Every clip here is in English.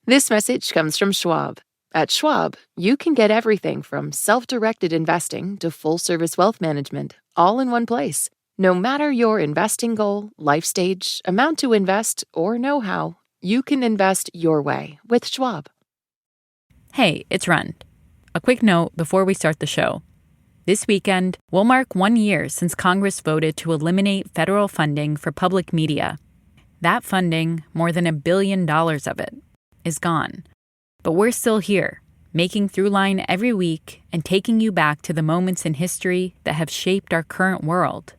This message comes from Schwab. At Schwab, you can get everything from self-directed investing to full-service wealth management, all in one place. No matter your investing goal, life stage, amount to invest, or know-how, you can invest your way with Schwab. Hey, it's Rund. A quick note before we start the show. This weekend, we'll mark 1 year since Congress voted to eliminate federal funding for public media. That funding, more than $1 billion of it, is gone. But we're still here, making Throughline every week and taking you back to the moments in history that have shaped our current world.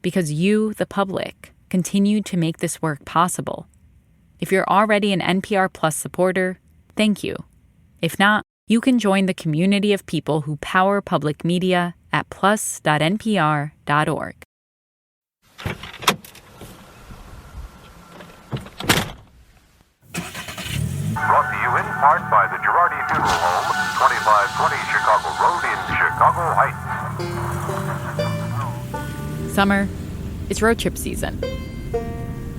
Because you, the public, continue to make this work possible. If you're already an NPR Plus supporter, thank you. If not, you can join the community of people who power public media at plus.npr.org. Brought to you in part by the Girardi Funeral Home, 2520 Chicago Road in Chicago Heights. Summer, it's road trip season.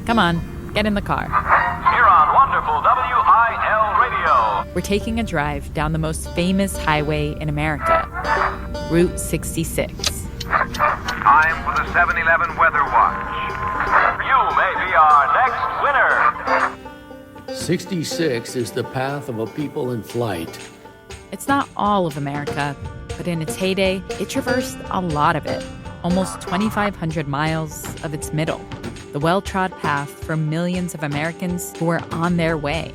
Come on, get in the car. Here on wonderful WIL Radio. We're taking a drive down the most famous highway in America, Route 66. Time for the 7-Eleven Weather Watch. You may be our next winner. 66 is the path of a people in flight. It's not all of America, but in its heyday, it traversed a lot of it. Almost 2,500 miles of its middle. The well-trod path for millions of Americans who were on their way.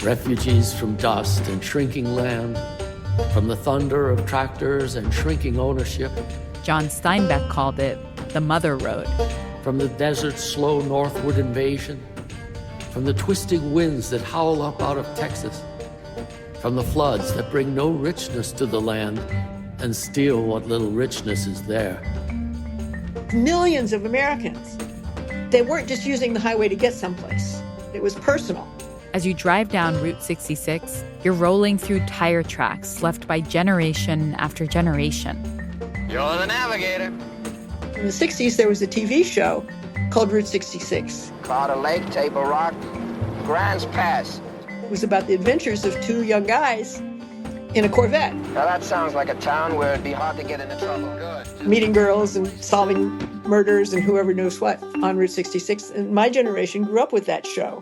Refugees from dust and shrinking land, from the thunder of tractors and shrinking ownership. John Steinbeck called it the Mother Road. From the desert's slow northward invasion. From the twisting winds that howl up out of Texas. From the floods that bring no richness to the land and steal what little richness is there. Millions of Americans, they weren't just using the highway to get someplace. It was personal. As you drive down Route 66, you're rolling through tire tracks left by generation after generation. You're the navigator. In the 60s, there was a TV show called Route 66. Cloud Lake, Table Rock, Grants Pass. It was about the adventures of two young guys in a Corvette. Now that sounds like a town where it'd be hard to get into trouble. Good. Meeting girls and solving murders and whoever knows what on Route 66. And my generation grew up with that show.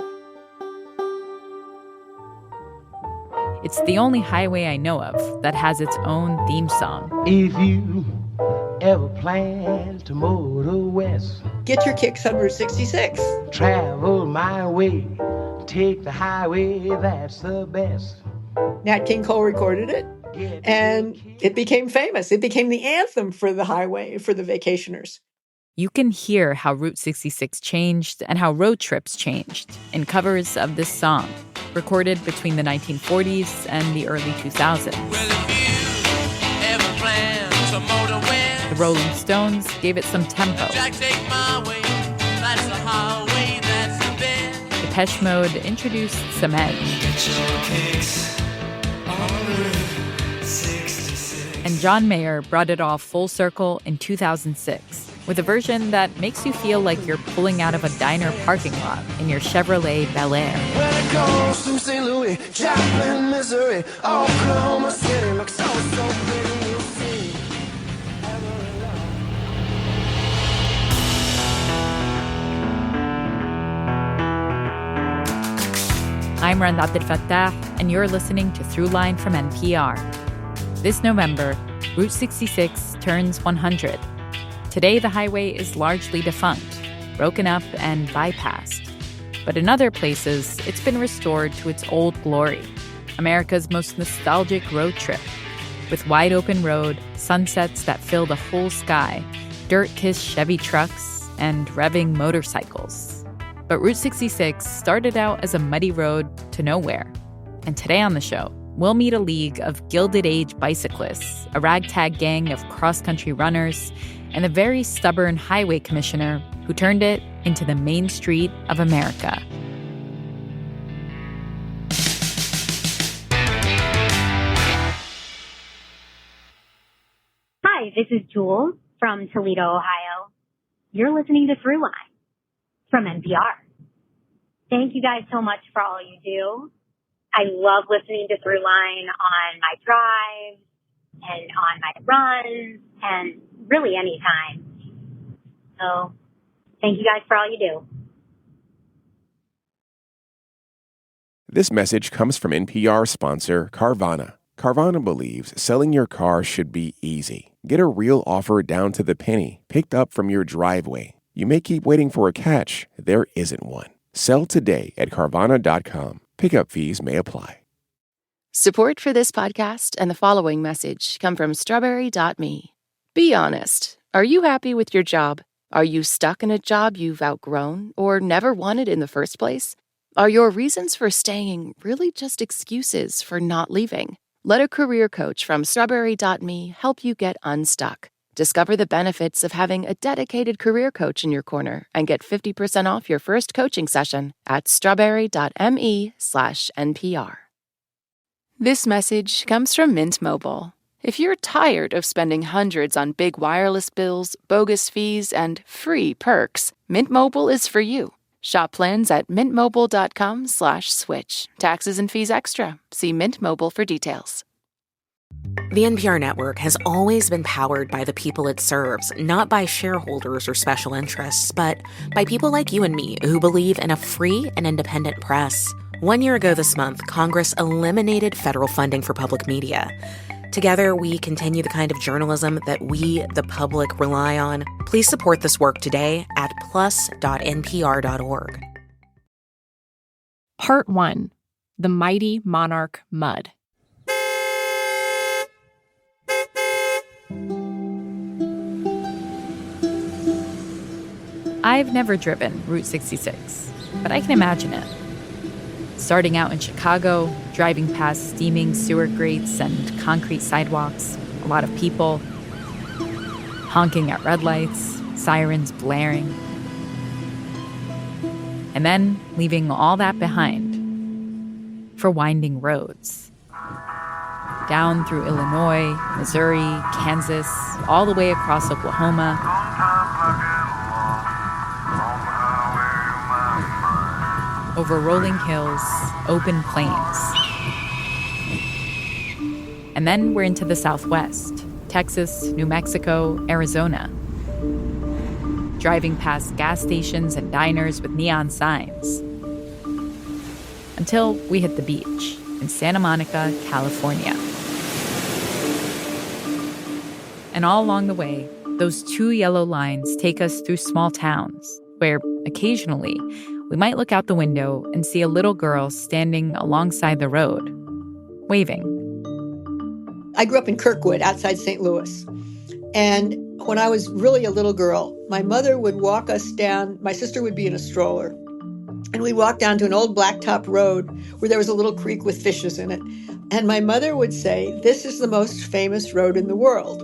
It's the only highway I know of that has its own theme song. If you ever plan to motor west, Get your kicks on Route 66. travel my way, take the highway, that's the best. Nat King Cole recorded it, and it became famous. It became the anthem for the highway, for the vacationers. You can hear how Route 66 changed and how road trips changed in covers of this song, recorded between the 1940s and the early 2000s. The Rolling Stones gave it some tempo. Depeche Mode introduced some edge. And John Mayer brought it all full circle in 2006 with a version that makes you feel like you're pulling out of a diner parking lot in your Chevrolet Bel Air. When it goes from St. Louis, Joplin, Missouri, Oklahoma City looks so pretty, you'll see. I'm Rand Abdel-Fattah, and you're listening to Throughline from NPR. This November, Route 66 turns 100. Today, the highway is largely defunct, broken up and bypassed. But in other places, it's been restored to its old glory, America's most nostalgic road trip, with wide-open road, sunsets that fill the whole sky, dirt-kissed Chevy trucks, and revving motorcycles. But Route 66 started out as a muddy road to nowhere. And today on the show, we'll meet a league of gilded-age bicyclists, a ragtag gang of cross-country runners, and a very stubborn highway commissioner who turned it into the main street of America. Hi, this is Jules from Toledo, Ohio. You're listening to Throughline from NPR. Thank you guys so much for all you do. I love listening to Throughline on my drive and on my runs and really anytime. So thank you guys for all you do. This message comes from NPR sponsor Carvana. Carvana believes selling your car should be easy. Get a real offer down to the penny, picked up from your driveway. You may keep waiting for a catch. There isn't one. Sell today at Carvana.com. Pickup fees may apply. Support for this podcast and the following message come from Strawberry.me. Be honest. Are you happy with your job? Are you stuck in a job you've outgrown or never wanted in the first place? Are your reasons for staying really just excuses for not leaving? Let a career coach from Strawberry.me help you get unstuck. Discover the benefits of having a dedicated career coach in your corner and get 50% off your first coaching session at strawberry.me/NPR. This message comes from Mint Mobile. If you're tired of spending hundreds on big wireless bills, bogus fees, and free perks, Mint Mobile is for you. Shop plans at mintmobile.com/switch. Taxes and fees extra. See Mint Mobile for details. The NPR network has always been powered by the people it serves, not by shareholders or special interests, but by people like you and me who believe in a free and independent press. 1 year ago this month, Congress eliminated federal funding for public media. Together, we continue the kind of journalism that we, the public, rely on. Please support this work today at plus.npr.org. Part 1. The Mighty Monarch Mud. I've never driven Route 66, but I can imagine it. Starting out in Chicago, driving past steaming sewer grates and concrete sidewalks, a lot of people, honking at red lights, sirens blaring. And then leaving all that behind for winding roads. Down through Illinois, Missouri, Kansas, all the way across Oklahoma. Over rolling hills, open plains. And then we're into the Southwest, Texas, New Mexico, Arizona. Driving past gas stations and diners with neon signs. Until we hit the beach in Santa Monica, California. And all along the way, those two yellow lines take us through small towns where, occasionally, we might look out the window and see a little girl standing alongside the road, waving. I grew up in Kirkwood, outside St. Louis. And when I was really a little girl, my mother would walk us down, my sister would be in a stroller, and we'd walk down to an old blacktop road where there was a little creek with fishes in it. And my mother would say, "This is the most famous road in the world."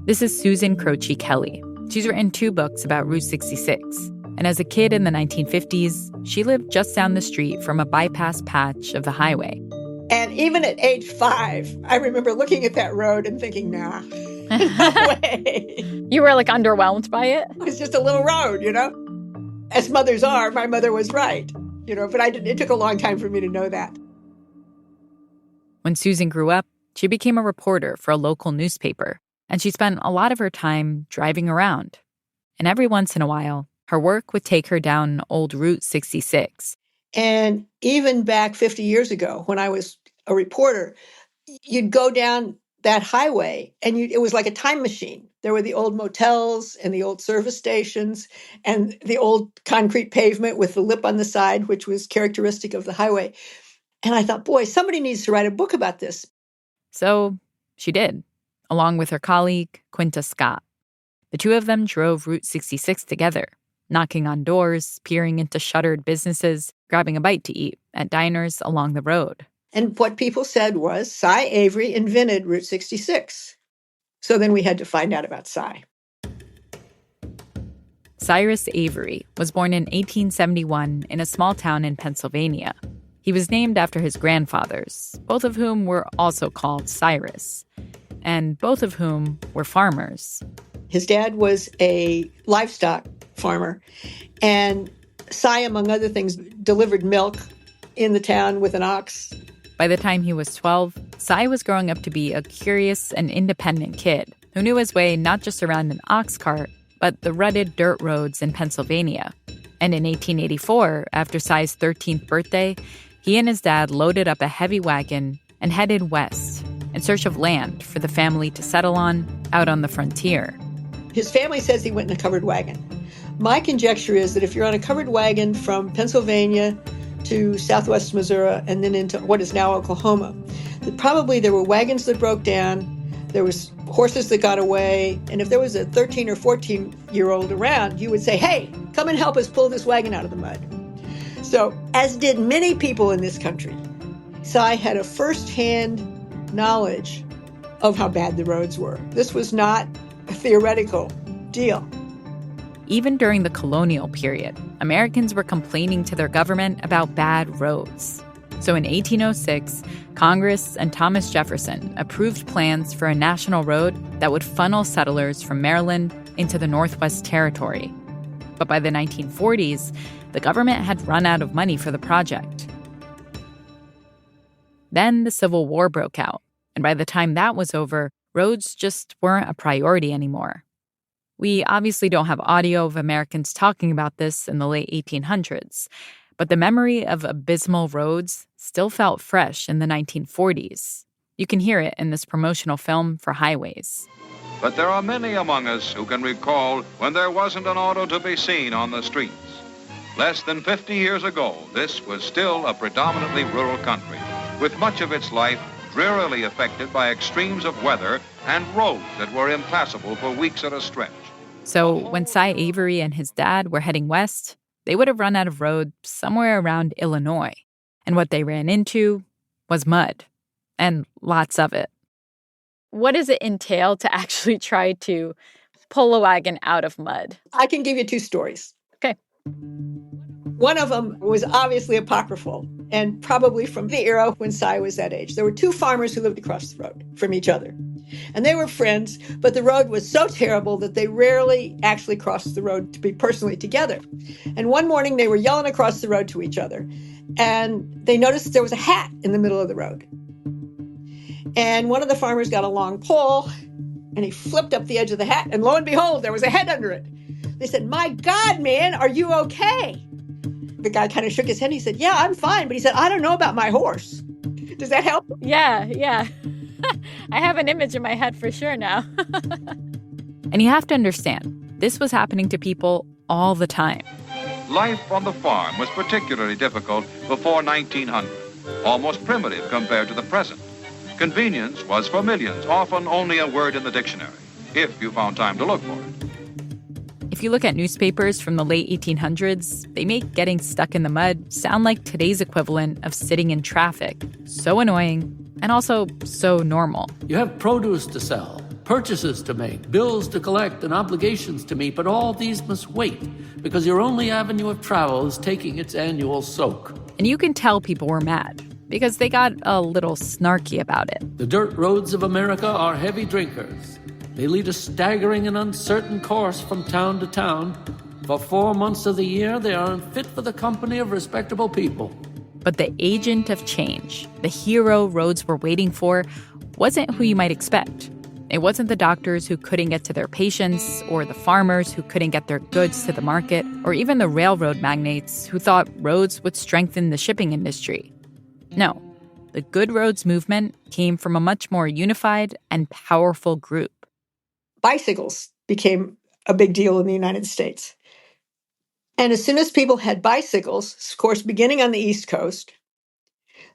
This is Susan Croce Kelly. She's written 2 books about Route 66. And as a kid in the 1950s, she lived just down the street from a bypass patch of the highway. And even at age 5, I remember looking at that road and thinking, nah, no way. You were like underwhelmed by it? It was just a little road, you know? As mothers are, my mother was right, you know, but it took a long time for me to know that. When Susan grew up, she became a reporter for a local newspaper, and she spent a lot of her time driving around. And every once in a while, her work would take her down old Route 66. And even back 50 years ago, when I was a reporter, you'd go down that highway and it was like a time machine. There were the old motels and the old service stations and the old concrete pavement with the lip on the side, which was characteristic of the highway. And I thought, boy, somebody needs to write a book about this. So she did, along with her colleague, Quinta Scott. The two of them drove Route 66 together, knocking on doors, peering into shuttered businesses, grabbing a bite to eat at diners along the road. And what people said was, Cy Avery invented Route 66. So then we had to find out about Cy. Cyrus Avery was born in 1871 in a small town in Pennsylvania. He was named after his grandfathers, both of whom were also called Cyrus, and both of whom were farmers. His dad was a livestock farmer, and Cy, among other things, delivered milk in the town with an ox. By the time he was 12, Cy was growing up to be a curious and independent kid who knew his way not just around an ox cart, but the rutted dirt roads in Pennsylvania. And in 1884, after Cy's 13th birthday, he and his dad loaded up a heavy wagon and headed west in search of land for the family to settle on out on the frontier. His family says he went in a covered wagon. My conjecture is that if you're on a covered wagon from Pennsylvania to southwest Missouri and then into what is now Oklahoma, that probably there were wagons that broke down, there was horses that got away, and if there was a 13 or 14-year-old around, you would say, hey, come and help us pull this wagon out of the mud. So, as did many people in this country, Cy had a first-hand knowledge of how bad the roads were. This was not a theoretical deal. Even during the colonial period, Americans were complaining to their government about bad roads. So in 1806, Congress and Thomas Jefferson approved plans for a national road that would funnel settlers from Maryland into the Northwest Territory. But by the 1940s, the government had run out of money for the project. Then the Civil War broke out, and by the time that was over, roads just weren't a priority anymore. We obviously don't have audio of Americans talking about this in the late 1800s, but the memory of abysmal roads still felt fresh in the 1940s. You can hear it in this promotional film for highways. But there are many among us who can recall when there wasn't an auto to be seen on the streets. Less than 50 years ago, this was still a predominantly rural country, with much of its life drearily affected by extremes of weather and roads that were impassable for weeks at a stretch. So when Cy Avery and his dad were heading west, they would have run out of road somewhere around Illinois. And what they ran into was mud, and lots of it. What does it entail to actually try to pull a wagon out of mud? I can give you two stories. Okay. One of them was obviously apocryphal and probably from the era when Cy was that age. There were two farmers who lived across the road from each other. And they were friends, but the road was so terrible that they rarely actually crossed the road to be personally together. And one morning they were yelling across the road to each other, and they noticed there was a hat in the middle of the road. And one of the farmers got a long pole, and he flipped up the edge of the hat, and lo and behold, there was a head under it. They said, "My God, man, are you okay?" The guy kind of shook his head. He said, "Yeah, I'm fine." But he said, "I don't know about my horse." Does that help? Yeah. I have an image in my head for sure now. And you have to understand, this was happening to people all the time. Life on the farm was particularly difficult before 1900, almost primitive compared to the present. Convenience was for millions, often only a word in the dictionary, if you found time to look for it. If you look at newspapers from the late 1800s, they make getting stuck in the mud sound like today's equivalent of sitting in traffic. So annoying, and also so normal. You have produce to sell, purchases to make, bills to collect, and obligations to meet, but all these must wait because your only avenue of travel is taking its annual soak. And you can tell people were mad because they got a little snarky about it. The dirt roads of America are heavy drinkers. They lead a staggering and uncertain course from town to town. For 4 months of the year, they are unfit for the company of respectable people. But the agent of change, the hero roads were waiting for, wasn't who you might expect. It wasn't the doctors who couldn't get to their patients, or the farmers who couldn't get their goods to the market, or even the railroad magnates who thought roads would strengthen the shipping industry. No, the Good Roads movement came from a much more unified and powerful group. Bicycles became a big deal in the United States. And as soon as people had bicycles, of course, beginning on the East Coast,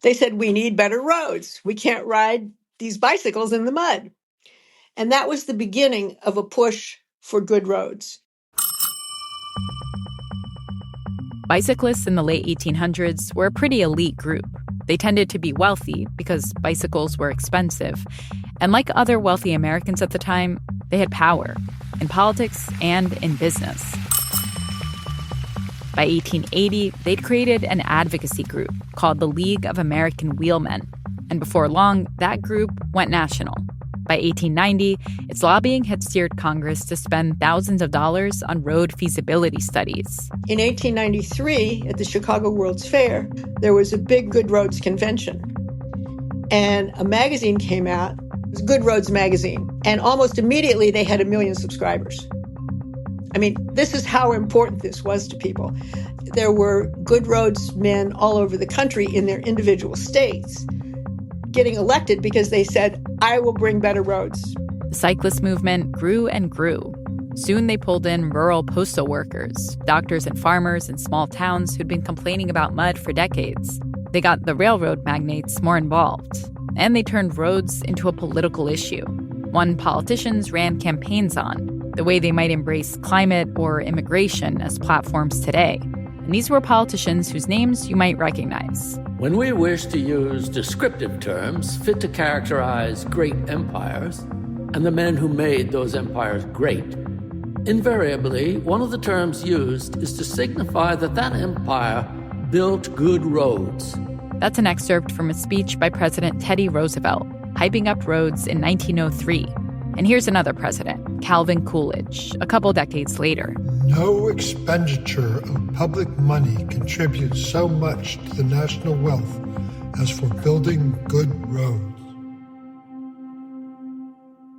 they said, we need better roads. We can't ride these bicycles in the mud. And that was the beginning of a push for good roads. Bicyclists in the late 1800s were a pretty elite group. They tended to be wealthy because bicycles were expensive. And like other wealthy Americans at the time, they had power in politics and in business. By 1880, they'd created an advocacy group called the League of American Wheelmen. And before long, that group went national. By 1890, its lobbying had steered Congress to spend thousands of dollars on road feasibility studies. In 1893, at the Chicago World's Fair, there was a big Good Roads convention. And a magazine came out, it was Good Roads magazine, and almost immediately they had 1 million subscribers. I mean, this is how important this was to people. There were Good Roads men all over the country in their individual states getting elected because they said, I will bring better roads. The cyclist movement grew and grew. Soon they pulled in rural postal workers, doctors and farmers in small towns who'd been complaining about mud for decades. They got the railroad magnates more involved, and they turned roads into a political issue, one politicians ran campaigns on, the way they might embrace climate or immigration as platforms today. And these were politicians whose names you might recognize. When we wish to use descriptive terms fit to characterize great empires and the men who made those empires great, invariably, one of the terms used is to signify that that empire built good roads. That's an excerpt from a speech by President Teddy Roosevelt, hyping up roads in 1903. And here's another president, Calvin Coolidge, a couple decades later. No expenditure of public money contributes so much to the national wealth as for building good roads.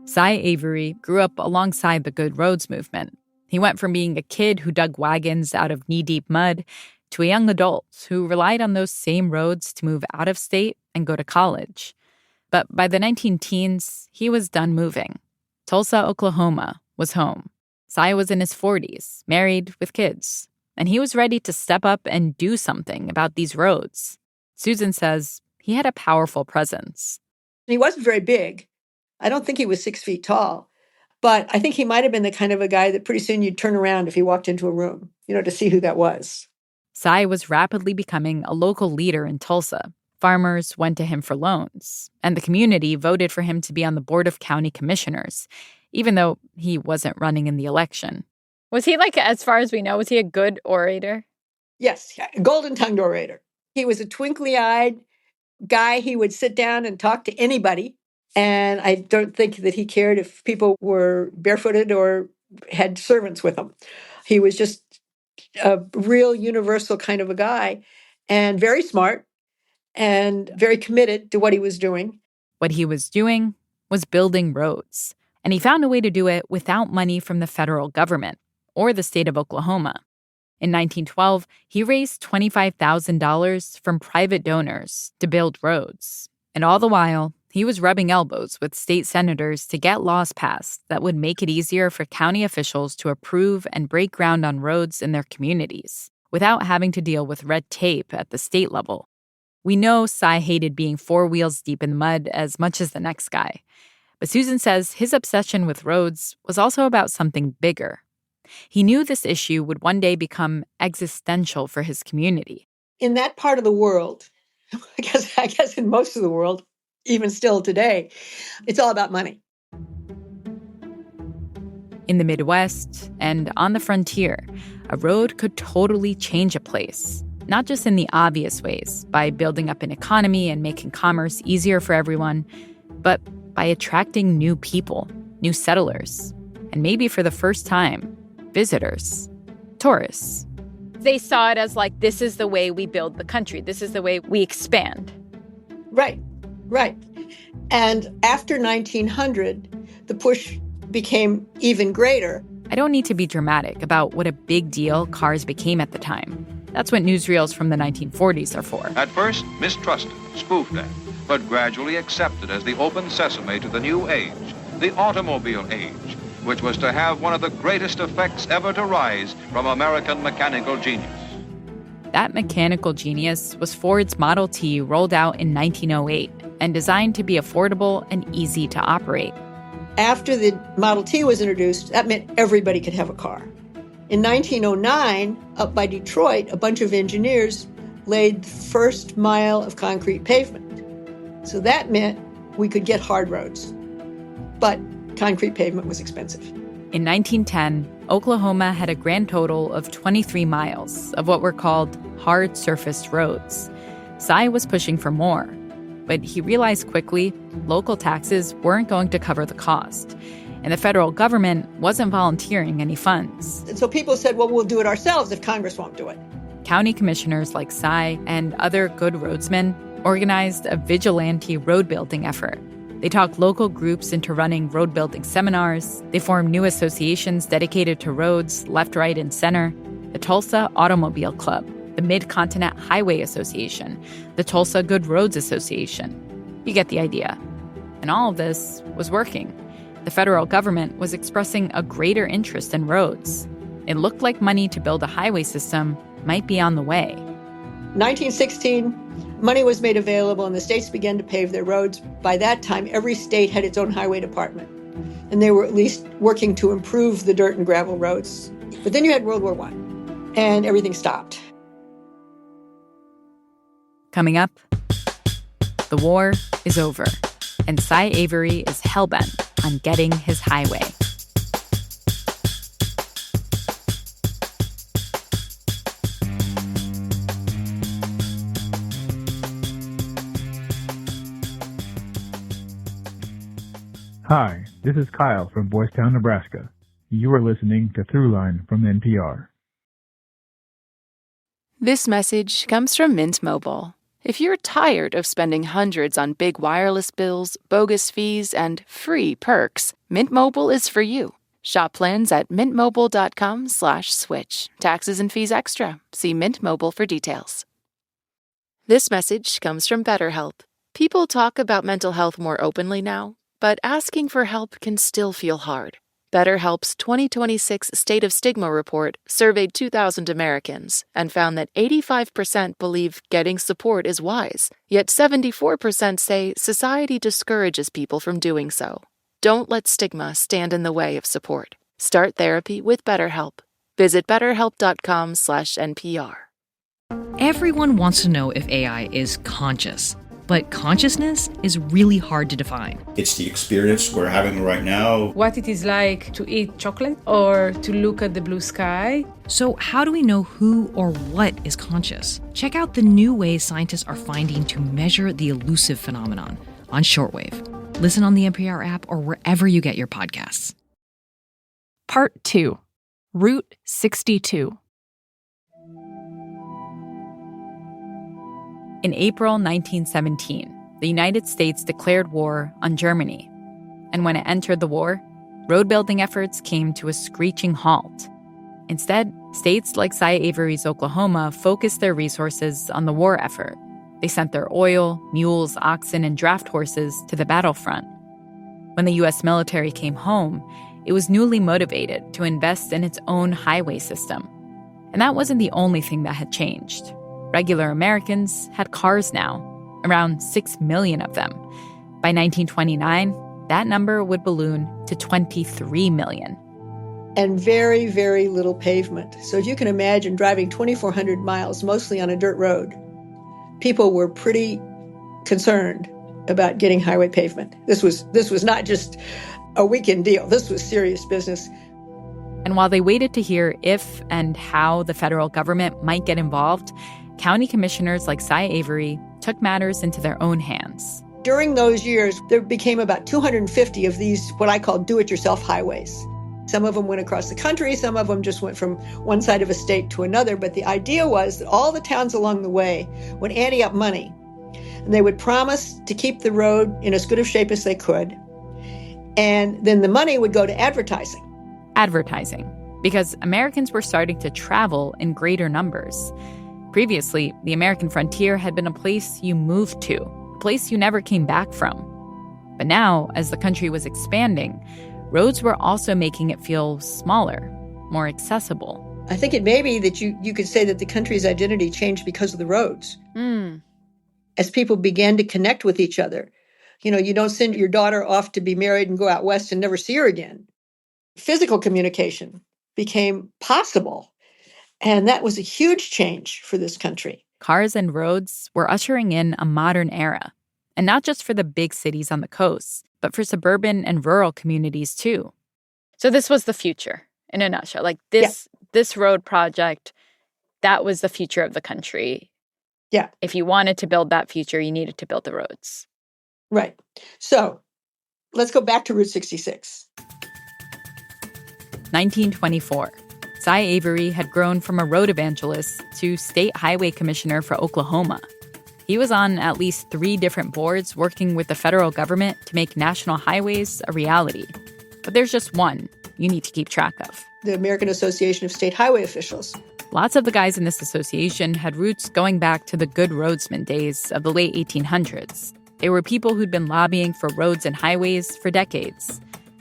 Cy Avery grew up alongside the Good Roads movement. He went from being a kid who dug wagons out of knee-deep mud to a young adult who relied on those same roads to move out of state and go to college. But by the 19-teens, he was done moving. Tulsa, Oklahoma was home. Cy was in his 40s, married with kids, and he was ready to step up and do something about these roads. Susan says he had a powerful presence. He wasn't very big. I don't think he was 6 feet tall, but I think he might have been the kind of a guy that pretty soon you'd turn around if he walked into a room, to see who that was. Cy was rapidly becoming a local leader in Tulsa. Farmers went to him for loans, and the community voted for him to be on the Board of County Commissioners, even though he wasn't running in the election. Was he, as far as we know, was he a good orator? Yes, a golden-tongued orator. He was a twinkly-eyed guy. He would sit down and talk to anybody, and I don't think that he cared if people were barefooted or had servants with them. He was just a real universal kind of a guy, and very smart, and very committed to what he was doing. What he was doing was building roads, and he found a way to do it without money from the federal government or the state of Oklahoma. In 1912, he raised $25,000 from private donors to build roads. And all the while, he was rubbing elbows with state senators to get laws passed that would make it easier for county officials to approve and break ground on roads in their communities without having to deal with red tape at the state level. We know Cy hated being 4 wheels deep in the mud as much as the next guy. But Susan says his obsession with roads was also about something bigger. He knew this issue would one day become existential for his community. In that part of the world, I guess in most of the world, even still today, it's all about money. In the Midwest and on the frontier, a road could totally change a place. Not just in the obvious ways, by building up an economy and making commerce easier for everyone, but by attracting new people, new settlers, and maybe for the first time, visitors, tourists. They saw it as this is the way we build the country. This is the way we expand. Right. And after 1900, the push became even greater. I don't need to be dramatic about what a big deal cars became at the time. That's what newsreels from the 1940s are for. At first, mistrusted, spoofed at, but gradually accepted as the open sesame to the new age, the automobile age, which was to have one of the greatest effects ever to rise from American mechanical genius. That mechanical genius was Ford's Model T, rolled out in 1908 and designed to be affordable and easy to operate. After the Model T was introduced, that meant everybody could have a car. In 1909, up by Detroit, a bunch of engineers laid the first mile of concrete pavement. So that meant we could get hard roads. But concrete pavement was expensive. In 1910, Oklahoma had a grand total of 23 miles of what were called hard surface roads. Cy was pushing for more. But he realized quickly local taxes weren't going to cover the cost, and the federal government wasn't volunteering any funds. And so people said, well, we'll do it ourselves if Congress won't do it. County commissioners like Cy and other good roadsmen organized a vigilante road building effort. They talked local groups into running road building seminars. They formed new associations dedicated to roads, left, right, and center. The Tulsa Automobile Club, the Mid-Continent Highway Association, the Tulsa Good Roads Association. You get the idea. And all of this was working. The federal government was expressing a greater interest in roads. It looked like money to build a highway system might be on the way. 1916, money was made available and the states began to pave their roads. By that time, every state had its own highway department. And they were at least working to improve the dirt and gravel roads. But then you had World War I, and everything stopped. Coming up, the war is over, and Cy Avery is hellbent on getting his highway. Hi, this is Kyle from Boys Town, Nebraska. You are listening to Throughline from NPR. This message comes from Mint Mobile. If you're tired of spending hundreds on big wireless bills, bogus fees, and free perks, Mint Mobile is for you. Shop plans at mintmobile.com/switch. Taxes and fees extra. See Mint Mobile for details. This message comes from BetterHelp. People talk about mental health more openly now, but asking for help can still feel hard. BetterHelp's 2026 State of Stigma report surveyed 2,000 Americans and found that 85% believe getting support is wise, yet 74% say society discourages people from doing so. Don't let stigma stand in the way of support. Start therapy with BetterHelp. Visit betterhelp.com/NPR. Everyone wants to know if AI is conscious. But consciousness is really hard to define. It's the experience we're having right now. What it is like to eat chocolate or to look at the blue sky. So how do we know who or what is conscious? Check out the new ways scientists are finding to measure the elusive phenomenon on shortwave. Listen on the NPR app or wherever you get your podcasts. Part 2. Route 62. In April 1917, the United States declared war on Germany. And when it entered the war, road building efforts came to a screeching halt. Instead, states like Cy Avery's Oklahoma focused their resources on the war effort. They sent their oil, mules, oxen, and draft horses to the battlefront. When the U.S. military came home, it was newly motivated to invest in its own highway system. And that wasn't the only thing that had changed. Regular Americans had cars now, around 6 million of them. By 1929, that number would balloon to 23 million. And very, very little pavement. So if you can imagine driving 2,400 miles, mostly on a dirt road, people were pretty concerned about getting highway pavement. This was not just a weekend deal. This was serious business. And while they waited to hear if and how the federal government might get involved, county commissioners like Cy Avery took matters into their own hands. During those years, there became about 250 of these, what I call do-it-yourself highways. Some of them went across the country, some of them just went from one side of a state to another. But the idea was that all the towns along the way would ante up money. And they would promise to keep the road in as good of shape as they could. And then the money would go to advertising. Advertising, because Americans were starting to travel in greater numbers. Previously, the American frontier had been a place you moved to, a place you never came back from. But now, as the country was expanding, roads were also making it feel smaller, more accessible. I think it may be that you could say that the country's identity changed because of the roads. As people began to connect with each other. You know, you don't send your daughter off to be married and go out west and never see her again. Physical communication became possible. And that was a huge change for this country. Cars and roads were ushering in a modern era. And not just for the big cities on the coast, but for suburban and rural communities too. So this was the future in a nutshell. Like this road project, that was the future of the country. Yeah. If you wanted to build that future, you needed to build the roads. Right. So let's go back to Route 66. 1924. Cy Avery had grown from a road evangelist to state highway commissioner for Oklahoma. He was on at least 3 different boards working with the federal government to make national highways a reality. But there's just one you need to keep track of. The American Association of State Highway Officials. Lots of the guys in this association had roots going back to the good roadsman days of the late 1800s. They were people who'd been lobbying for roads and highways for decades.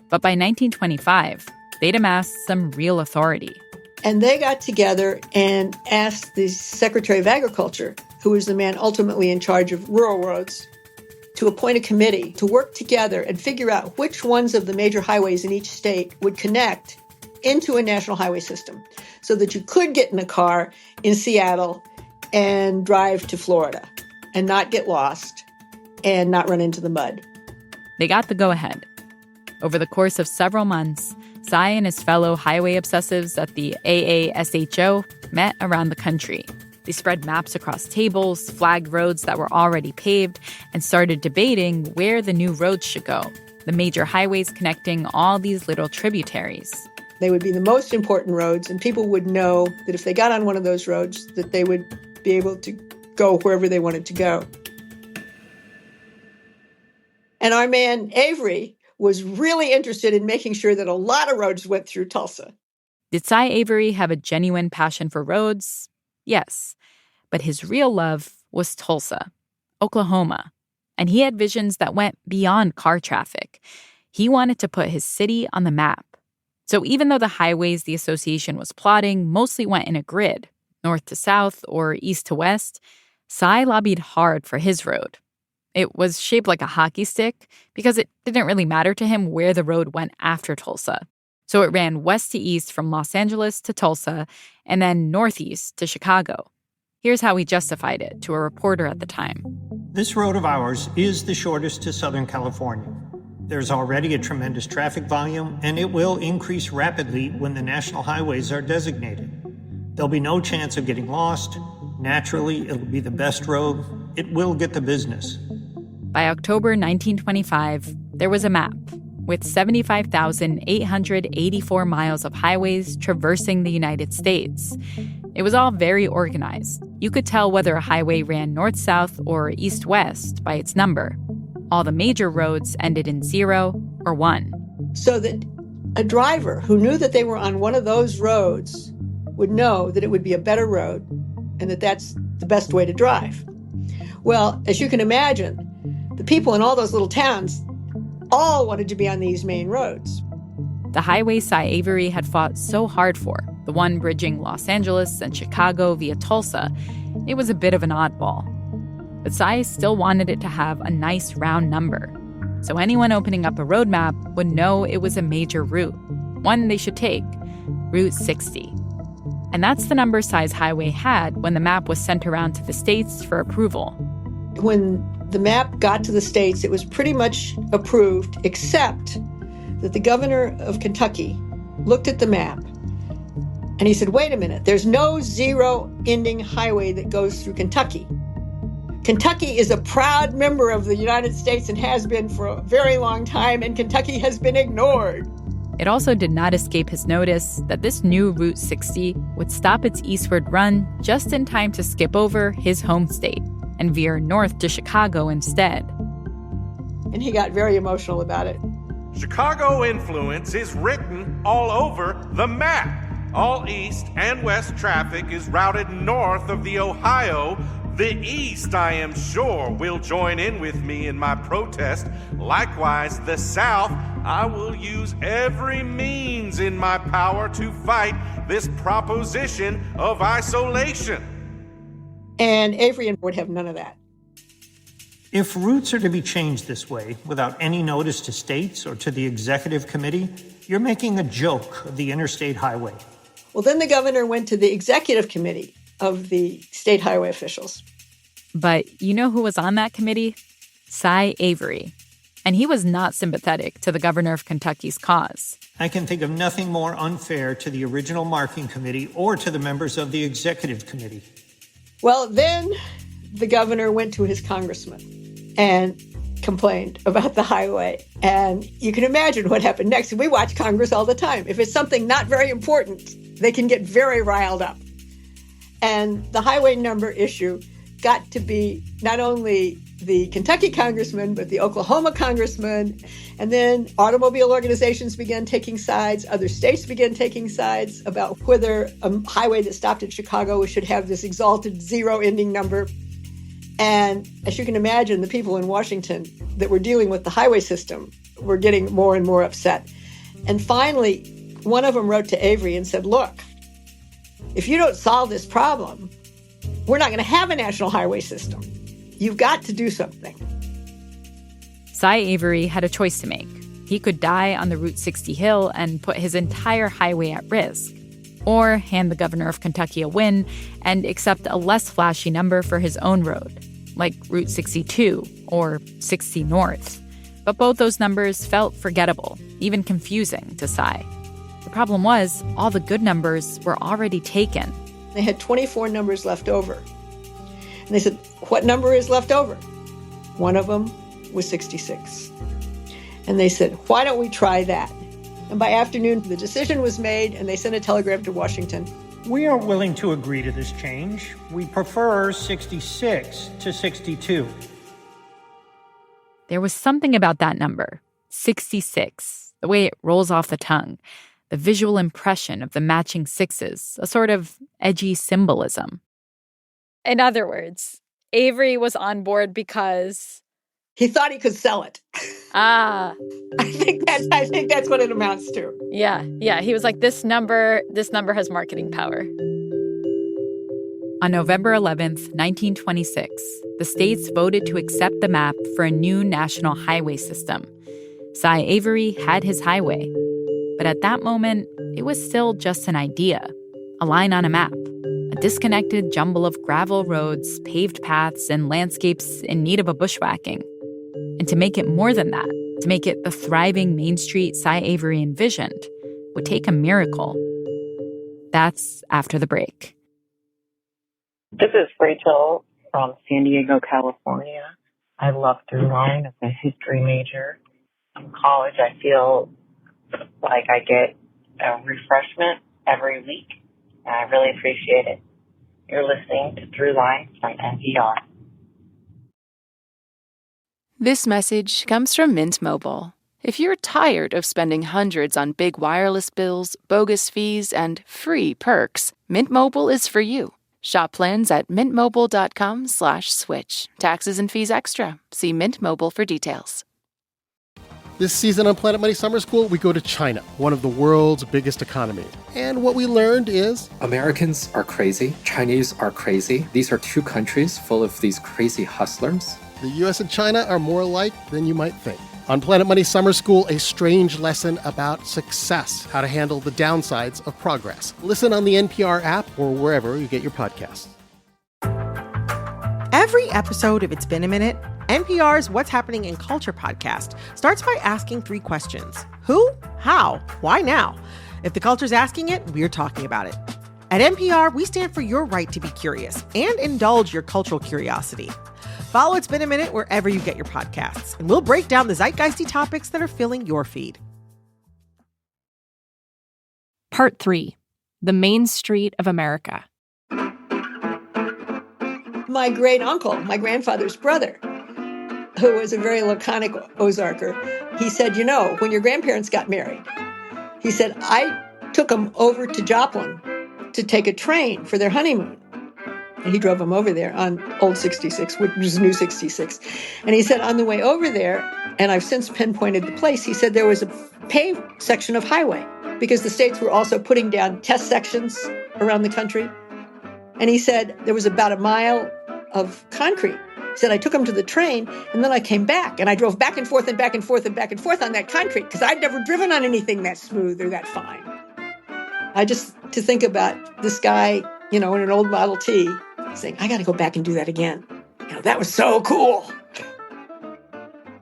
But by 1925, they'd amassed some real authority. And they got together and asked the Secretary of Agriculture, who was the man ultimately in charge of rural roads, to appoint a committee to work together and figure out which ones of the major highways in each state would connect into a national highway system so that you could get in a car in Seattle and drive to Florida and not get lost and not run into the mud. They got the go-ahead. Over the course of several months, Cy and his fellow highway obsessives at the AASHO met around the country. They spread maps across tables, flagged roads that were already paved, and started debating where the new roads should go, the major highways connecting all these little tributaries. They would be the most important roads, and people would know that if they got on one of those roads, that they would be able to go wherever they wanted to go. And our man Avery was really interested in making sure that a lot of roads went through Tulsa. Did Cy Avery have a genuine passion for roads? Yes. But his real love was Tulsa, Oklahoma. And he had visions that went beyond car traffic. He wanted to put his city on the map. So even though the highways the association was plotting mostly went in a grid, north to south or east to west, Cy lobbied hard for his road. It was shaped like a hockey stick because it didn't really matter to him where the road went after Tulsa. So it ran west to east from Los Angeles to Tulsa and then northeast to Chicago. Here's how he justified it to a reporter at the time. This road of ours is the shortest to Southern California. There's already a tremendous traffic volume, and it will increase rapidly when the national highways are designated. There'll be no chance of getting lost. Naturally, it'll be the best road. It will get the business. By October 1925, there was a map with 75,884 miles of highways traversing the United States. It was all very organized. You could tell whether a highway ran north-south or east-west by its number. All the major roads ended in 0 or 1. So that a driver who knew that they were on one of those roads would know that it would be a better road and that that's the best way to drive. Well, as you can imagine, the people in all those little towns all wanted to be on these main roads. The highway Cy Avery had fought so hard for, the one bridging Los Angeles and Chicago via Tulsa, it was a bit of an oddball. But Cy still wanted it to have a nice round number. So anyone opening up a road map would know it was a major route, one they should take, Route 60. And that's the number Cy's highway had when the map was sent around to the states for approval. When the map got to the states, it was pretty much approved, except that the governor of Kentucky looked at the map and he said, wait a minute, there's no zero-ending highway that goes through Kentucky. Kentucky is a proud member of the United States and has been for a very long time, and Kentucky has been ignored. It also did not escape his notice that this new Route 60 would stop its eastward run just in time to skip over his home state and veer north to Chicago instead. And he got very emotional about it. Chicago influence is written all over the map. All east and west traffic is routed north of the Ohio. The East, I am sure, will join in with me in my protest. Likewise, the South, I will use every means in my power to fight this proposition of isolation. And Avery would have none of that. If routes are to be changed this way, without any notice to states or to the executive committee, you're making a joke of the interstate highway. Well, then the governor went to the executive committee of the state highway officials. But you know who was on that committee? Cy Avery. And he was not sympathetic to the governor of Kentucky's cause. I can think of nothing more unfair to the original marking committee or to the members of the executive committee. Well, then the governor went to his congressman and complained about the highway. And you can imagine what happened next. We watch Congress all the time. If it's something not very important, they can get very riled up. And the highway number issue got to be not only the Kentucky congressman, but the Oklahoma congressman. And then automobile organizations began taking sides. Other states began taking sides about whether a highway that stopped in Chicago should have this exalted zero-ending number. And as you can imagine, the people in Washington that were dealing with the highway system were getting more and more upset. And finally, one of them wrote to Avery and said, look, if you don't solve this problem, we're not going to have a national highway system. You've got to do something. Cy Avery had a choice to make. He could die on the Route 60 hill and put his entire highway at risk, or hand the governor of Kentucky a win and accept a less flashy number for his own road, like Route 62 or 60 North. But both those numbers felt forgettable, even confusing to Cy. The problem was, all the good numbers were already taken. They had 24 numbers left over. And they said, what number is left over? One of them was 66. And they said, why don't we try that? And by afternoon, the decision was made, and they sent a telegram to Washington. We aren't willing to agree to this change. We prefer 66 to 62. There was something about that number, 66, the way it rolls off the tongue, the visual impression of the matching sixes, a sort of edgy symbolism. In other words, Avery was on board because he thought he could sell it. Ah. I think that's what it amounts to. Yeah. He was like, this number has marketing power. On November 11th, 1926, the states voted to accept the map for a new national highway system. Cy Avery had his highway. But at that moment, it was still just an idea, a line on a map, a disconnected jumble of gravel roads, paved paths, and landscapes in need of a bushwhacking. And to make it more than that, to make it the thriving Main Street Cy Avery envisioned, would take a miracle. That's after the break. This is Rachel from San Diego, California. I love Throughline as a history major. In college, I feel like I get a refreshment every week, and I really appreciate it. You're listening to Throughline from NPR. This message comes from Mint Mobile. If you're tired of spending hundreds on big wireless bills, bogus fees, and free perks, Mint Mobile is for you. Shop plans at mintmobile.com/switch. Taxes and fees extra. See Mint Mobile for details. This season on Planet Money Summer School, we go to China, one of the world's biggest economies. And what we learned is Americans are crazy. Chinese are crazy. These are two countries full of these crazy hustlers. The U.S. and China are more alike than you might think. On Planet Money Summer School, a strange lesson about success, how to handle the downsides of progress. Listen on the NPR app or wherever you get your podcasts. Every episode of It's Been a Minute, NPR's What's Happening in Culture podcast starts by asking 3 questions. Who? How? Why now? If the culture's asking it, we're talking about it. At NPR, we stand for your right to be curious and indulge your cultural curiosity. Follow It's Been a Minute wherever you get your podcasts, and we'll break down the zeitgeisty topics that are filling your feed. Part 3. The Main Street of America. My great uncle, my grandfather's brother, who was a very laconic Ozarker, he said, you know, when your grandparents got married, he said, I took them over to Joplin to take a train for their honeymoon. And he drove them over there on old 66, which was new 66. And he said on the way over there, and I've since pinpointed the place, he said there was a paved section of highway because the states were also putting down test sections around the country. And he said there was about a mile of concrete. He said, I took them to the train, and then I came back, and I drove back and forth and back and forth and back and forth on that concrete because I'd never driven on anything that smooth or that fine. I just, to think about this guy, you know, in an old Model T, saying, I got to go back and do that again. You know, that was so cool.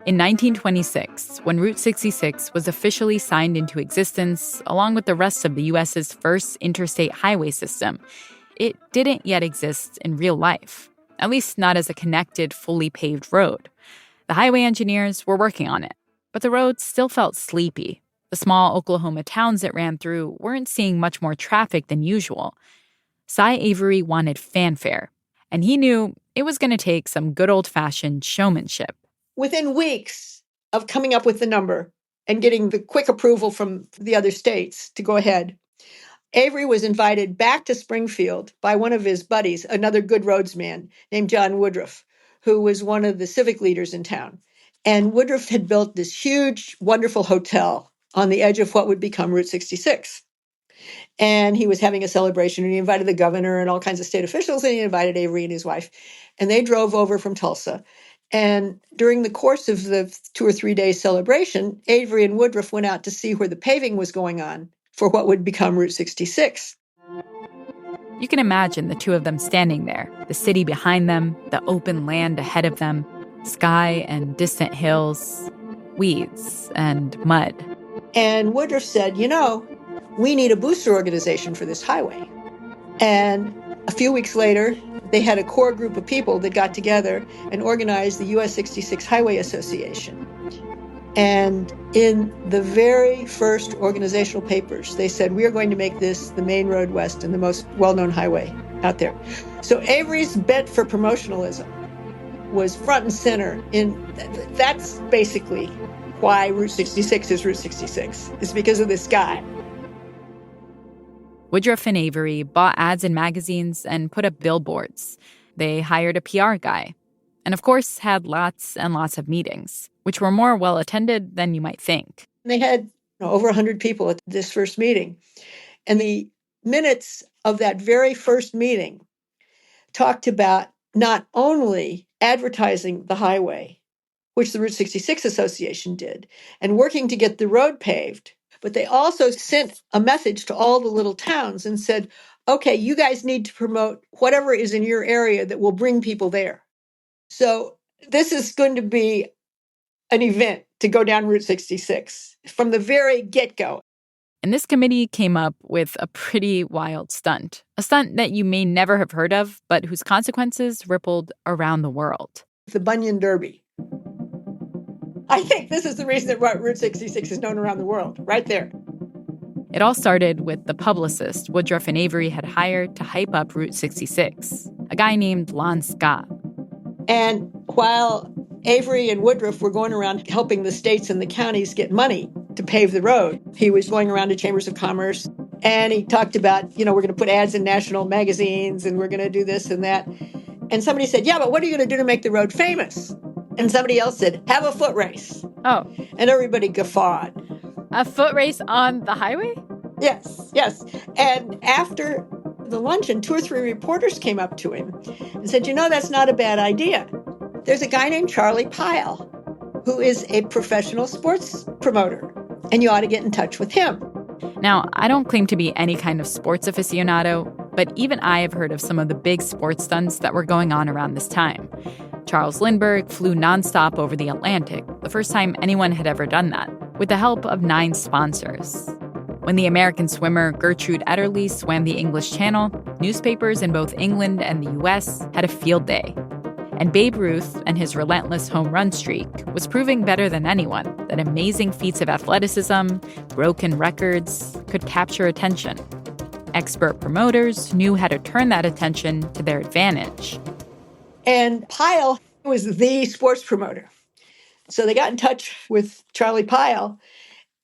In 1926, when Route 66 was officially signed into existence, along with the rest of the U.S.'s first interstate highway system, it didn't yet exist in real life. at least not as a connected, fully paved road. The highway engineers were working on it, but the road still felt sleepy. The small Oklahoma towns it ran through weren't seeing much more traffic than usual. Cy Avery wanted fanfare, and he knew it was going to take some good old-fashioned showmanship. Within weeks of coming up with the number and getting the quick approval from the other states to go ahead, Avery was invited back to Springfield by one of his buddies, another good roadsman named John Woodruff, who was one of the civic leaders in town. And Woodruff had built this huge, wonderful hotel on the edge of what would become Route 66. And he was having a celebration, and he invited the governor and all kinds of state officials, and he invited Avery and his wife. And they drove over from Tulsa. And during the course of the 2 or 3 day celebration, Avery and Woodruff went out to see where the paving was going on for what would become Route 66. You can imagine the two of them standing there, the city behind them, the open land ahead of them, sky and distant hills, weeds and mud. And Woodruff said, we need a booster organization for this highway. And a few weeks later, they had a core group of people that got together and organized the US 66 Highway Association. And in the very first organizational papers, they said, we are going to make this the main road west and the most well-known highway out there. So Avery's bent for promotionalism was front and center. That's basically why Route 66 is Route 66. It's because of this guy. Woodruff and Avery bought ads in magazines and put up billboards. They hired a PR guy. And of course, had lots and lots of meetings, which were more well-attended than you might think. They had over 100 people at this first meeting. And the minutes of that very first meeting talked about not only advertising the highway, which the Route 66 Association did, and working to get the road paved, but they also sent a message to all the little towns and said, okay, you guys need to promote whatever is in your area that will bring people there. So this is going to be an event to go down Route 66 from the very get-go. And this committee came up with a pretty wild stunt, a stunt that you may never have heard of, but whose consequences rippled around the world. The Bunyan Derby. I think this is the reason that Route 66 is known around the world, right there. It all started with the publicist Woodruff and Avery had hired to hype up Route 66, a guy named Lon Scott. And while Avery and Woodruff were going around helping the states and the counties get money to pave the road, he was going around to chambers of commerce, and he talked about, we're going to put ads in national magazines, and we're going to do this and that. And somebody said, yeah, but what are you going to do to make the road famous? And somebody else said, have a foot race. Oh. And everybody guffawed. A foot race on the highway? Yes. And after the luncheon, 2 or 3 reporters came up to him and said, that's not a bad idea. There's a guy named Charlie Pyle who is a professional sports promoter, and you ought to get in touch with him. Now, I don't claim to be any kind of sports aficionado, but even I have heard of some of the big sports stunts that were going on around this time. Charles Lindbergh flew nonstop over the Atlantic, the first time anyone had ever done that, with the help of 9 sponsors. When the American swimmer Gertrude Ederle swam the English Channel, newspapers in both England and the U.S. had a field day. And Babe Ruth and his relentless home run streak was proving better than anyone that amazing feats of athleticism, broken records, could capture attention. Expert promoters knew how to turn that attention to their advantage. And Pyle was the sports promoter. So they got in touch with Charlie Pyle,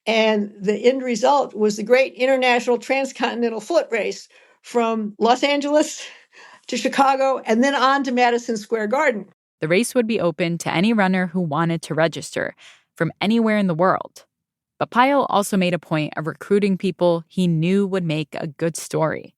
and the end result was the great international transcontinental foot race from Los Angeles to Chicago and then on to Madison Square Garden. The race would be open to any runner who wanted to register from anywhere in the world. But Pyle also made a point of recruiting people he knew would make a good story.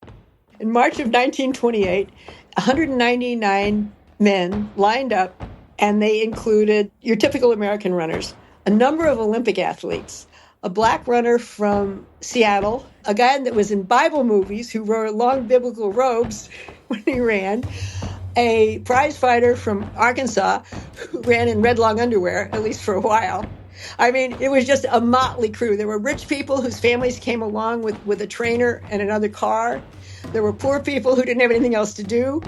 In March of 1928, 199 men lined up, and they included your typical American runners, a number of Olympic athletes, a black runner from Seattle, a guy that was in Bible movies who wore long biblical robes when he ran, a prize fighter from Arkansas who ran in red long underwear, at least for a while. I mean, it was just a motley crew. There were rich people whose families came along with a trainer and another car. There were poor people who didn't have anything else to do.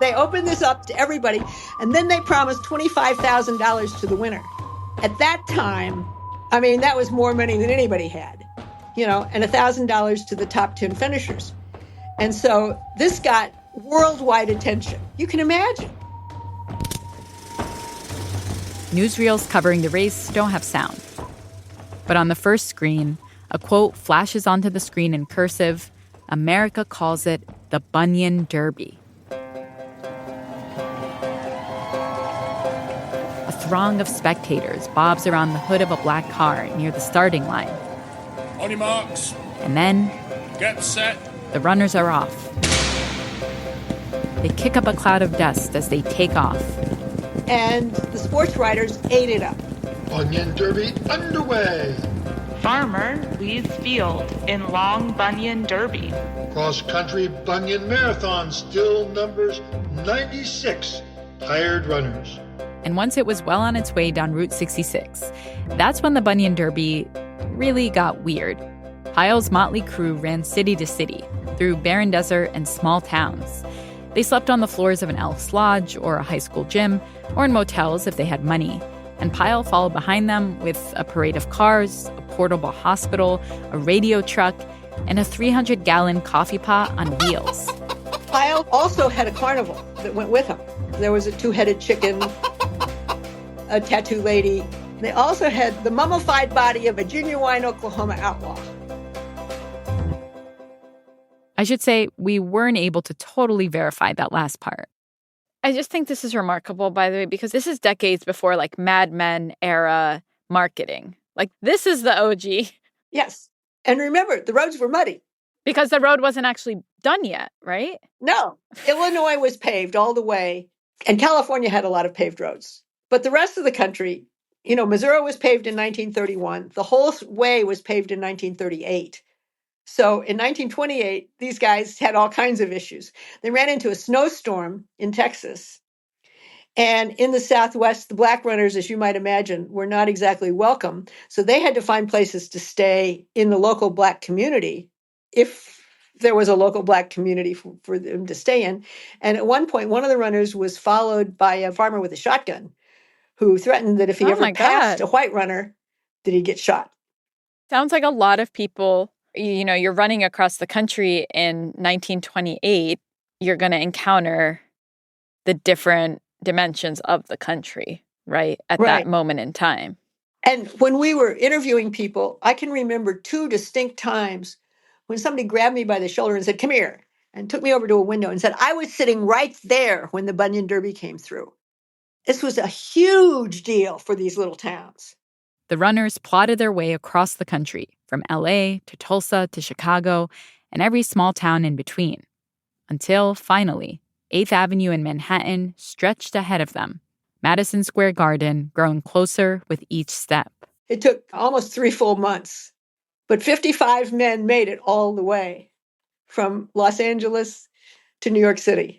They opened this up to everybody, and then they promised $25,000 to the winner. At that time, I mean, that was more money than anybody had, and $1,000 to the top 10 finishers. And so this got worldwide attention. You can imagine. Newsreels covering the race don't have sound. But on the first screen, a quote flashes onto the screen in cursive. America calls it the Bunyan Derby. A throng of spectators bobs around the hood of a black car near the starting line. On your marks. And then... Get set. The runners are off. They kick up a cloud of dust as they take off. And the sports writers ate it up. Bunyan Derby underway. Farmer leads field in long Bunyan Derby. Cross-country Bunyan Marathon still numbers 96 hired runners. And once it was well on its way down Route 66, that's when the Bunyan Derby really got weird. Pyle's motley crew ran city to city, through barren desert and small towns. They slept on the floors of an elf's lodge or a high school gym, or in motels if they had money. And Pyle followed behind them with a parade of cars, a portable hospital, a radio truck, and a 300-gallon coffee pot on wheels. Pyle also had a carnival that went with him. There was a two-headed chicken, a tattoo lady. They also had the mummified body of a genuine Oklahoma outlaw. I should say we weren't able to totally verify that last part. I just think this is remarkable, by the way, because this is decades before, Mad Men era marketing. This is the OG. Yes. And remember, the roads were muddy. Because the road wasn't actually done yet, right? No. Illinois was paved all the way, and California had a lot of paved roads. But the rest of the country, Missouri was paved in 1931. The whole way was paved in 1938. So in 1928, these guys had all kinds of issues. They ran into a snowstorm in Texas. And in the Southwest, the black runners, as you might imagine, were not exactly welcome. So they had to find places to stay in the local black community, if there was a local black community for them to stay in. And at one point, one of the runners was followed by a farmer with a shotgun who threatened that if he ever passed a white runner, that he'd get shot. Sounds like a lot of people... you're running across the country in 1928, you're going to encounter the different dimensions of the country, right? At that moment in time. And when we were interviewing people, I can remember two distinct times when somebody grabbed me by the shoulder and said, "Come here," and took me over to a window and said, "I was sitting right there when the Bunyan Derby came through." This was a huge deal for these little towns. The runners plodded their way across the country, from L.A. to Tulsa to Chicago, and every small town in between, until, finally, 8th Avenue in Manhattan stretched ahead of them, Madison Square Garden growing closer with each step. It took almost 3 full months, but 55 men made it all the way from Los Angeles to New York City.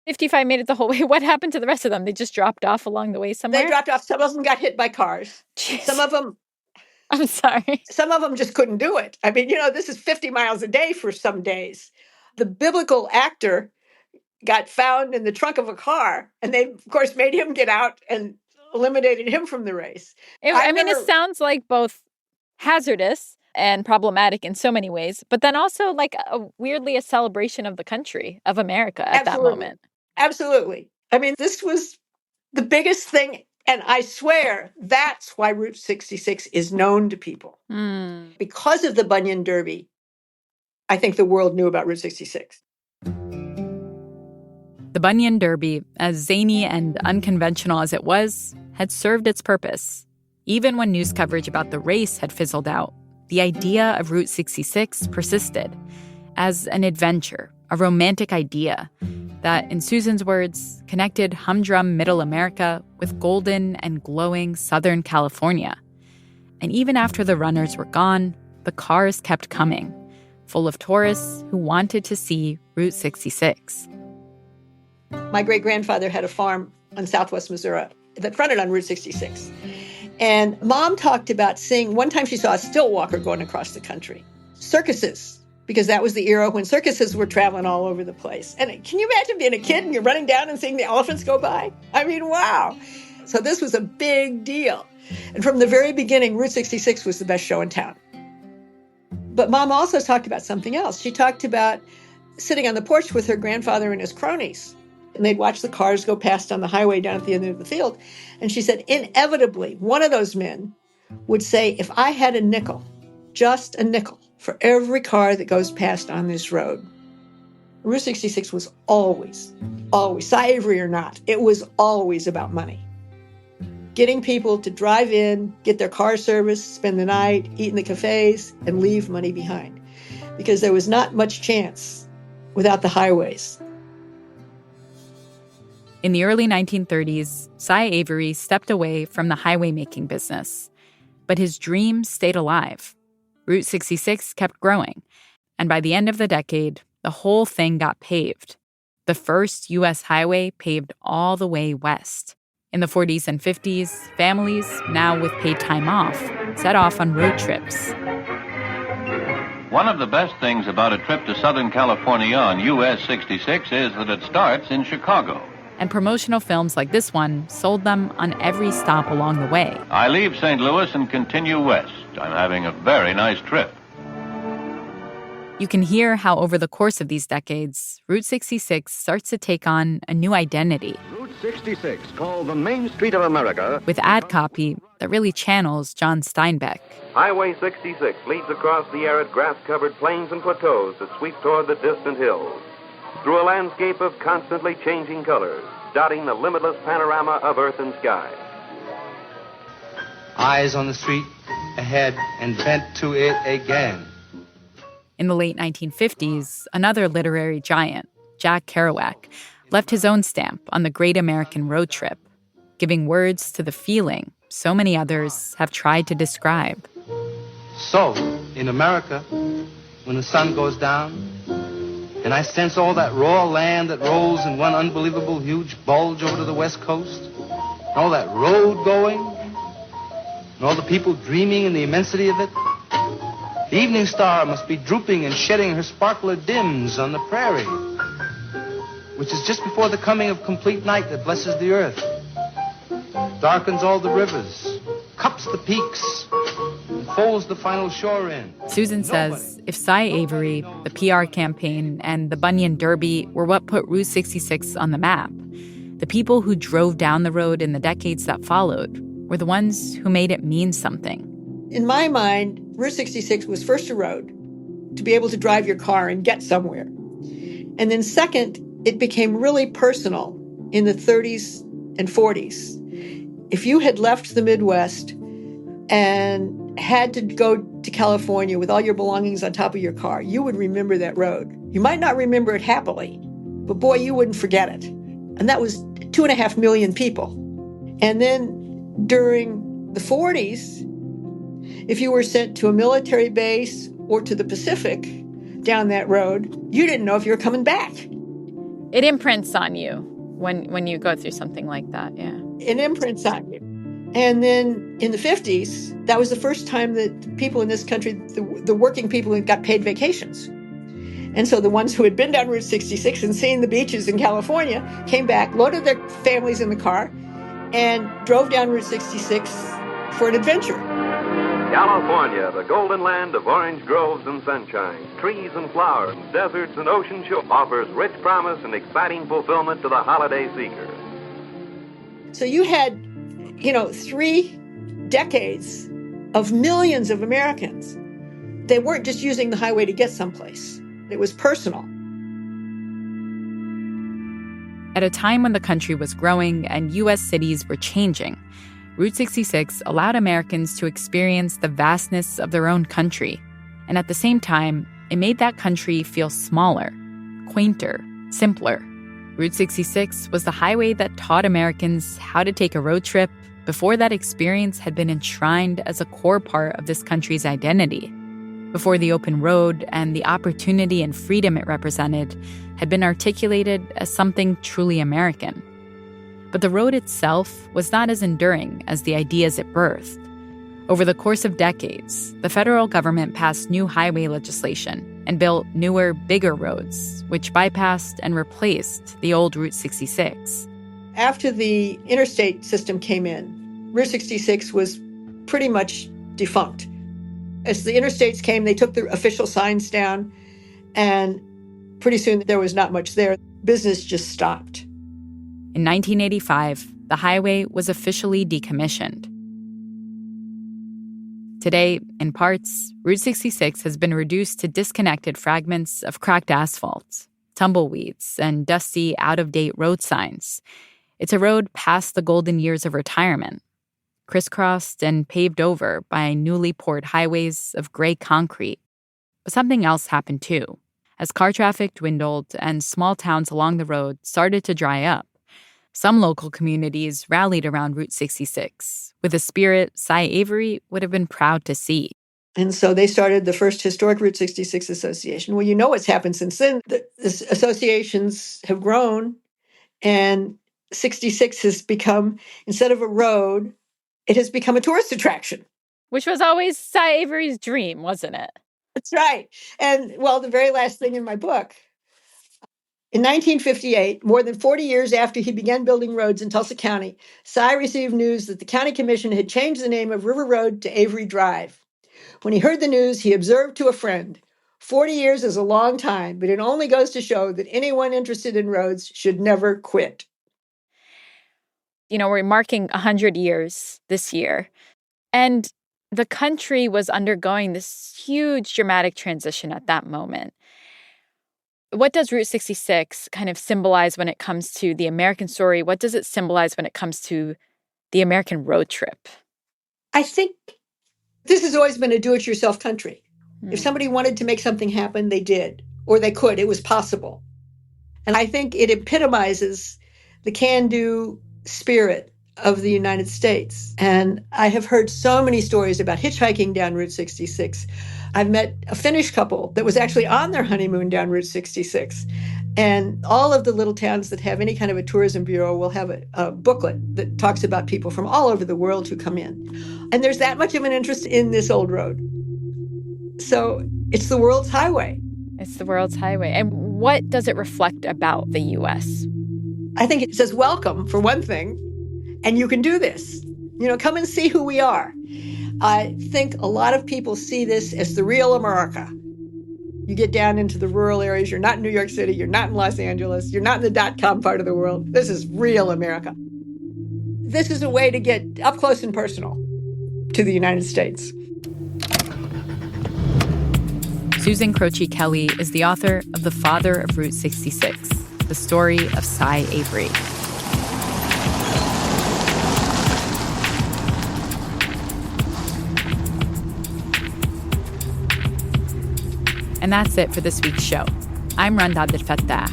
55 made it the whole way. What happened to the rest of them? They just dropped off along the way somewhere? They dropped off. Some of them got hit by cars. Jeez. Some of them... I'm sorry. Some of them just couldn't do it. I mean, this is 50 miles a day for some days. The biblical actor got found in the trunk of a car, and they, of course, made him get out and eliminated him from the race. It sounds like both hazardous and problematic in so many ways, but then also weirdly a celebration of the country, of America at that moment. Absolutely. I mean, this was the biggest thing. And I swear that's why Route 66 is known to people. Because of the Bunyan Derby, I think the world knew about Route 66. The Bunyan Derby, as zany and unconventional as it was, had served its purpose. Even when news coverage about the race had fizzled out, the idea of Route 66 persisted as an adventure, a romantic idea that, in Susan's words, connected humdrum Middle America with golden and glowing Southern California. And even after the runners were gone, the cars kept coming, full of tourists who wanted to see Route 66. My great-grandfather had a farm on southwest Missouri that fronted on Route 66. And Mom talked about seeing, one time she saw a stilt walker going across the country. Circuses because that was the era when circuses were traveling all over the place. And can you imagine being a kid and you're running down and seeing the elephants go by? I mean, wow. So this was a big deal. And from the very beginning, Route 66 was the best show in town. But Mom also talked about something else. She talked about sitting on the porch with her grandfather and his cronies. And they'd watch the cars go past on the highway down at the end of the field. And she said, inevitably, one of those men would say, if I had a nickel, just a nickel, for every car that goes past on this road. Route 66 was always, Cy Avery or not, it was always about money. Getting people to drive in, get their car serviced, spend the night, eat in the cafes, and leave money behind. Because there was not much chance without the highways. In the early 1930s, Cy Avery stepped away from the highway-making business. But his dream stayed alive. Route 66 kept growing, and by the end of the decade, the whole thing got paved. The first U.S. highway paved all the way west. In the 40s and 50s, families, now with paid time off, set off on road trips. One of the best things about a trip to Southern California on US 66 is that it starts in Chicago. And promotional films like this one sold them on every stop along the way. I leave St. Louis and continue west. I'm having a very nice trip. You can hear how over the course of these decades, Route 66 starts to take on a new identity. Route 66, called the Main Street of America, with ad copy that really channels John Steinbeck. Highway 66 leads across the arid grass-covered plains and plateaus that sweep toward the distant hills, through a landscape of constantly changing colors, dotting the limitless panorama of earth and sky. Eyes on the street, ahead, and bent to it again. In the late 1950s, another literary giant, Jack Kerouac, left his own stamp on the great American road trip, giving words to the feeling so many others have tried to describe. So, in America, when the sun goes down, and I sense all that raw land that rolls in one unbelievable huge bulge over to the west coast, and all that road going, and all the people dreaming in the immensity of it, the evening star must be drooping and shedding her sparkler dims on the prairie, which is just before the coming of complete night that blesses the earth, darkens all the rivers, cups the peaks, and folds the final shore in. Susan says if Cy Avery, the PR campaign, and the Bunyan Derby were what put Route 66 on the map, the people who drove down the road in the decades that followed were the ones who made it mean something. In my mind, Route 66 was first a road to be able to drive your car and get somewhere. And then second, it became really personal in the 30s and 40s. If you had left the Midwest and had to go to California with all your belongings on top of your car, you would remember that road. You might not remember it happily, but boy, you wouldn't forget it. And that was 2.5 million people. And then during the 40s, if you were sent to a military base or to the Pacific down that road, you didn't know if you were coming back. It imprints on you when you go through something like that, yeah. It imprints on you. And then in the 50s, that was the first time that people in this country, the working people, got paid vacations. And so the ones who had been down Route 66 and seen the beaches in California came back, loaded their families in the car, and drove down Route 66 for an adventure. California, the golden land of orange groves and sunshine, trees and flowers, deserts and ocean shore, offers rich promise and exciting fulfillment to the holiday seeker. So you had, 3 decades of millions of Americans. They weren't just using the highway to get someplace. It was personal. At a time when the country was growing and U.S. cities were changing, Route 66 allowed Americans to experience the vastness of their own country. And at the same time, it made that country feel smaller, quainter, simpler. Route 66 was the highway that taught Americans how to take a road trip before that experience had been enshrined as a core part of this country's identity, before the open road and the opportunity and freedom it represented had been articulated as something truly American. But the road itself was not as enduring as the ideas it birthed. Over the course of decades, the federal government passed new highway legislation, and built newer, bigger roads, which bypassed and replaced the old Route 66. After the interstate system came in, Route 66 was pretty much defunct. As the interstates came, they took the official signs down, and pretty soon there was not much there. Business just stopped. In 1985, the highway was officially decommissioned. Today, in parts, Route 66 has been reduced to disconnected fragments of cracked asphalt, tumbleweeds, and dusty, out-of-date road signs. It's a road past the golden years of retirement, crisscrossed and paved over by newly poured highways of gray concrete. But something else happened too. As car traffic dwindled and small towns along the road started to dry up, some local communities rallied around Route 66 with a spirit Cy Avery would have been proud to see. And so they started the first historic Route 66 association. Well, you know what's happened since then. The associations have grown, and 66 has become, instead of a road, it has become a tourist attraction. Which was always Cy Avery's dream, wasn't it? That's right. And, well, the very last thing in my book, in 1958, more than 40 years after he began building roads in Tulsa County, Cy received news that the county commission had changed the name of River Road to Avery Drive. When he heard the news, he observed to a friend, 40 years is a long time, but it only goes to show that anyone interested in roads should never quit. You know, we're marking 100 years this year, and the country was undergoing this huge dramatic transition at that moment. What does Route 66 kind of symbolize when it comes to the American story? What does it symbolize when it comes to the American road trip? I think this has always been a do-it-yourself country. If somebody wanted to make something happen, they did, or they could. It was possible. And I think it epitomizes the can-do spirit of the United States. And I have heard so many stories about hitchhiking down Route 66. I've met a Finnish couple that was actually on their honeymoon down Route 66. And all of the little towns that have any kind of a tourism bureau will have a booklet that talks about people from all over the world who come in. And there's that much of an interest in this old road. So it's the world's highway. It's the world's highway. And what does it reflect about the U.S.? I think it says welcome, for one thing, and you can do this. You know, come and see who we are. I think a lot of people see this as the real America. You get down into the rural areas, you're not in New York City, you're not in Los Angeles, you're not in the dot-com part of the world. This is real America. This is a way to get up close and personal to the United States. Susan Croce Kelly is the author of The Father of Route 66, the story of Cy Avery. And that's it for this week's show. I'm Rand Abdelfattah.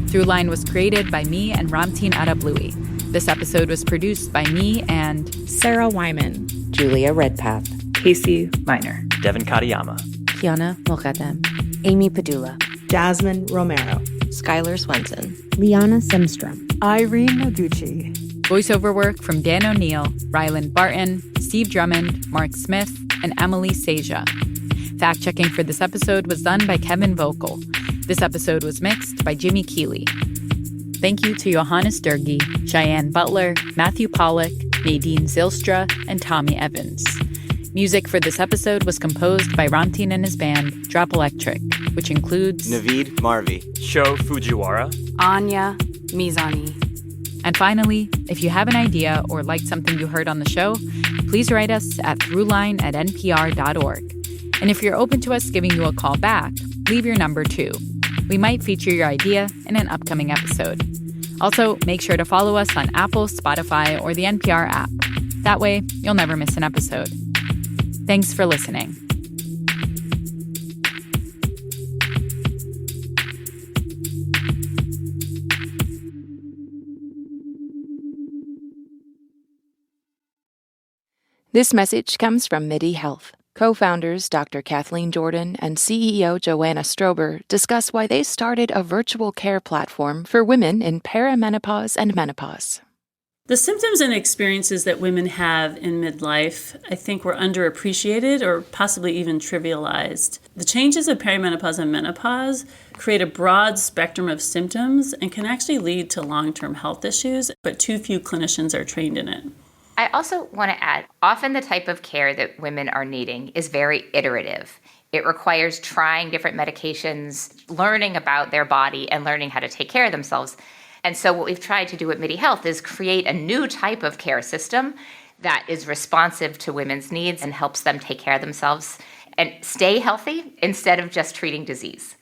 Throughline was created by me and Ramtin Arablouei. This episode was produced by me and Sarah Wyman, Julia Redpath, Casey Miner, Devin Katayama, Kiana Moghadam, Amy Padula, Jasmine Romero, Skylar Swenson, Liana Simstrom, Irene Noguchi. Voiceover work from Dan O'Neill, Ryland Barton, Steve Drummond, Mark Smith, and Emily Seja. Fact-checking for this episode was done by Kevin Vogel. This episode was mixed by Jimmy Keeley. Thank you to Johannes Durgi, Cheyenne Butler, Matthew Pollack, Nadine Zylstra, and Tommy Evans. Music for this episode was composed by Ramtin and his band, Drop Electric, which includes Naveed Marvi, Sho Fujiwara, Anya Mizani. And finally, if you have an idea or liked something you heard on the show, please write us at throughline@npr.org. And if you're open to us giving you a call back, leave your number too. We might feature your idea in an upcoming episode. Also, make sure to follow us on Apple, Spotify, or the NPR app. That way, you'll never miss an episode. Thanks for listening. This message comes from MIDI Health. Co-founders Dr. Kathleen Jordan and CEO Joanna Strober discuss why they started a virtual care platform for women in perimenopause and menopause. The symptoms and experiences that women have in midlife, I think, were underappreciated or possibly even trivialized. The changes of perimenopause and menopause create a broad spectrum of symptoms and can actually lead to long-term health issues, but too few clinicians are trained in it. I also want to add, often the type of care that women are needing is very iterative. It requires trying different medications, learning about their body, and learning how to take care of themselves. And so what we've tried to do at MIDI Health is create a new type of care system that is responsive to women's needs and helps them take care of themselves and stay healthy instead of just treating disease.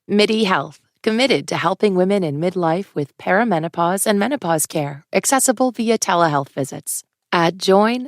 MIDI Health, committed to helping women in midlife with perimenopause and menopause care, accessible via telehealth visits at joinmidi.com.